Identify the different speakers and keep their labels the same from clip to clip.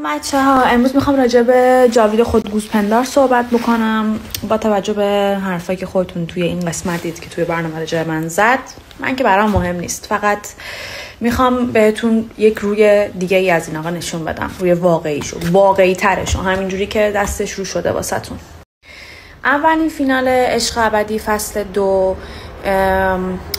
Speaker 1: بچه‌ها امروز میخوام راجع به جاوید خودگوزپندار صحبت بکنم. با توجه به حرفایی که خودتون توی این قسمت دید که توی برنامه راجع من زد، من که برام مهم نیست، فقط میخوام بهتون یک روی دیگه ای از این آقا نشون بدم، روی واقعی ترشو، همینجوری که دستش رو شده واسهتون. اولین فینال عشق ابدی فصل 2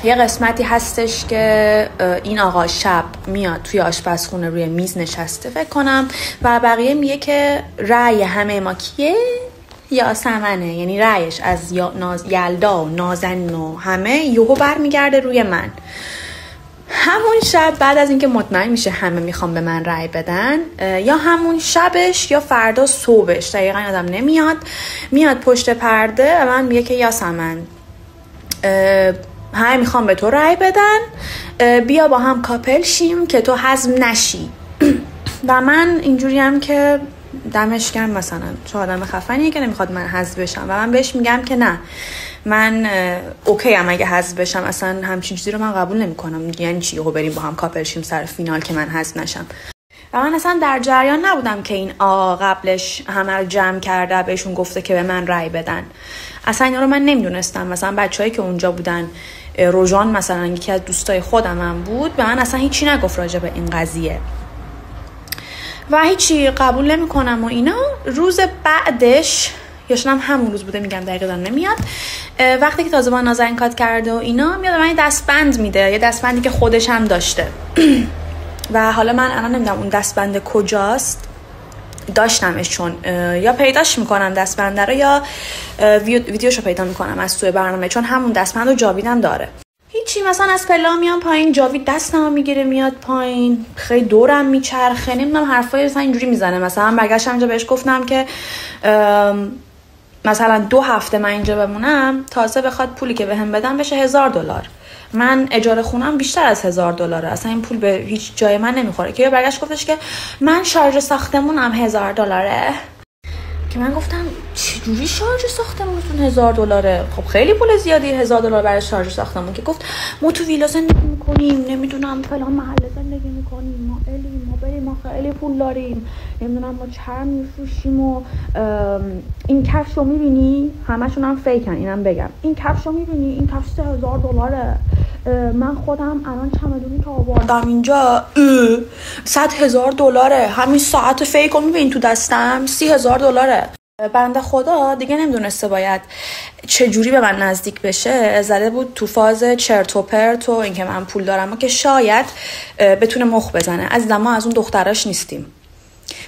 Speaker 1: یه قسمتی هستش که این آقا شب میاد توی آشپزخونه روی میز نشسته فکر کنم و بقیه میگه که رأی همه ما کیه؟ یاسمنه. یعنی رأیش از یلدا و نازنین و همه یهو برمیگرده روی من. همون شب بعد از اینکه مطمئن میشه همه میخوام به من رأی بدن، یا همون شبش یا فردا صبحش، دقیقا یادم نمیاد، میاد پشت پرده و من میگه که یاسمن همه میخوام به تو رأی بدن، بیا با هم کاپل شیم که تو هضم نشی. و من اینجوری هم که دمش گرم، مثلا چه آدم خفنیه که نمیخواد من حذف بشم و من بهش میگم که نه، من اوکی ام اگه حذف بشم، اصلا همچین چیزی رو من قبول نمیکنم. یعنی چی یهو بریم با هم کاپل شیم سر فینال که من حذف نشم؟ و من اصلا در جریان نبودم که این آقا قبلش همه رو جمع کرده بهشون گفته که به من رأی بدن. اصلا اینا رو من نمیدونستم. مثلا بچه‌هایی که اونجا بودن، روژان مثلا یکی از دوستای خودم هم بود، به من اصلا هیچی نگفت راجع به این قضیه و هیچی قبول نمیکنم و اینا. روز بعدش یا شاید همون روز بوده، میگم دقیقاً نمیاد، وقتی که تازه با نازنین کات کرده و اینا، میاد من یه دستبند میده، یه دستبندی که خودش هم داشته و حالا من الان نمیدونم اون دستبند کجاست، داشتمش چون یا پیداش میکنم دستبنده رو یا ویدیوشو پیدا میکنم از توی برنامه، چون همون دستبند رو جاویدم داره. هیچی، مثلا از پلا میام پایین، جاوید دستمو میگیره میاد پایین، خیلی دورم میچرخه، نمیدونم حرفای مثلا اینجوری میزنه. مثلا برگشتم اینجا بهش گفتم که مثلا 2 هفته من اینجا بمونم، تازه بخواد پولی که بهم بدن بشه $1000. من اجاره خونم بیشتر از $1000، اصلا این پول به هیچ جای من نمیخوره. که برگشت گفتش که من شارژ ساختمونم $1000. که من گفتم چجوری شارژ ساختمونتون $1000؟ خب خیلی پول زیادی $1000 برای شارژ ساختمون. که گفت ما تو ویلا زندگی میکنیم، نمیدونم فلان محله زندگی میکنیم، ما الیم، ما بریم، ما خیلی پول داریم، نمیدونم ما چرم میفروشیم و این کفش رو میبینی، همشون هم فیکن، اینم بگم، این کفش رو میبینی، این کفش $1000. من خودم الان چمدونی که آوردم اینجا $100,000، همین ساعت فیک رو میبینی تو دستم $30,000. بنده خدا دیگه نمیدونسته باید چجوری به من نزدیک بشه، زده بود تو فاز چرت و پرت و اینکه من پول دارم و که شاید بتونه مخ بزنه. از ما از اون دختراش نیستیم.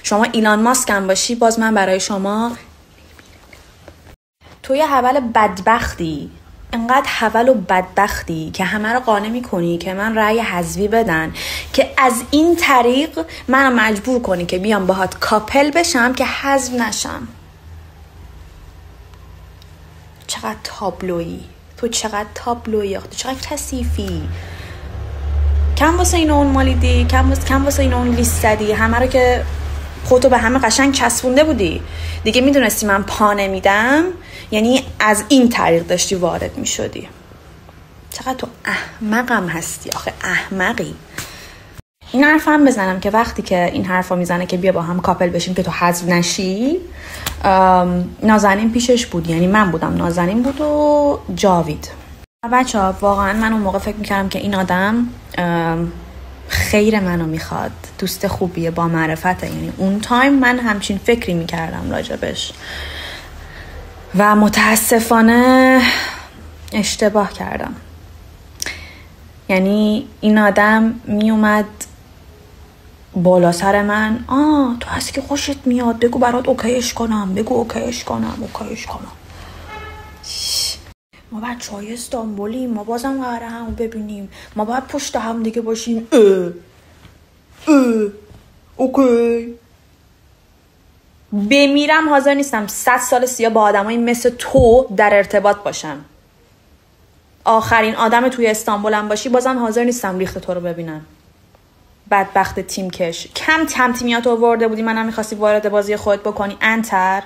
Speaker 1: شما ایلان ماسک هم باشی، باز من برای شما توی حول بدبختی، انقدر حول و بدبختی که همه رو قانع میکنی که من رأی حذفی بدن، که از این طریق منو مجبور کنی که بیام باهات کاپل بشم که حذف نشم. چقدر تابلویی تو، چقدر تابلویی، چقدر کثیفی. کم واسه این اون مالیدی، کم واسه این اون لیست زدی، همه رو که خودتو به همه قشنگ چسبونده بودی دیگه، میدونستی من پا نمیدم، یعنی از این طریق داشتی وارد میشدی. چقدر تو احمقم هستی آخه، احمقی. این حرف هم بزنم که وقتی که این حرفا میزنه که بیا با هم کاپل بشیم که تو حذف نشی، نازنین پیشش بود، یعنی من بودم، نازنین بود و جاوید. بچه‌ها واقعا من اون موقع فکر میکردم که این آدم خیر منو میخواد، دوست خوبیه، با معرفته. یعنی اون تایم من همچین فکری میکردم راجبش و متاسفانه اشتباه کردم. یعنی این آدم میومد بالا سر من، تو هستی که خوشت میاد، بگو برات اوکیش کنم، بگو اوکیش کنم. ما بچه‌های استانبولیم، ما بازم قراره همو ببینیم، ما باید پشت هم دیگه باشیم. اوکی. بمیرم حاضر نیستم 100 سال سیا با آدمایی مثل تو در ارتباط باشم. آخرین آدم توی استانبولم باشی، بازم حاضر نیستم ریخت تو رو ببینم. بدبخت تیم کش، کم تیمیات آورده بودی، منم می‌خواستی وارد بازی خودت بکنی، انتر.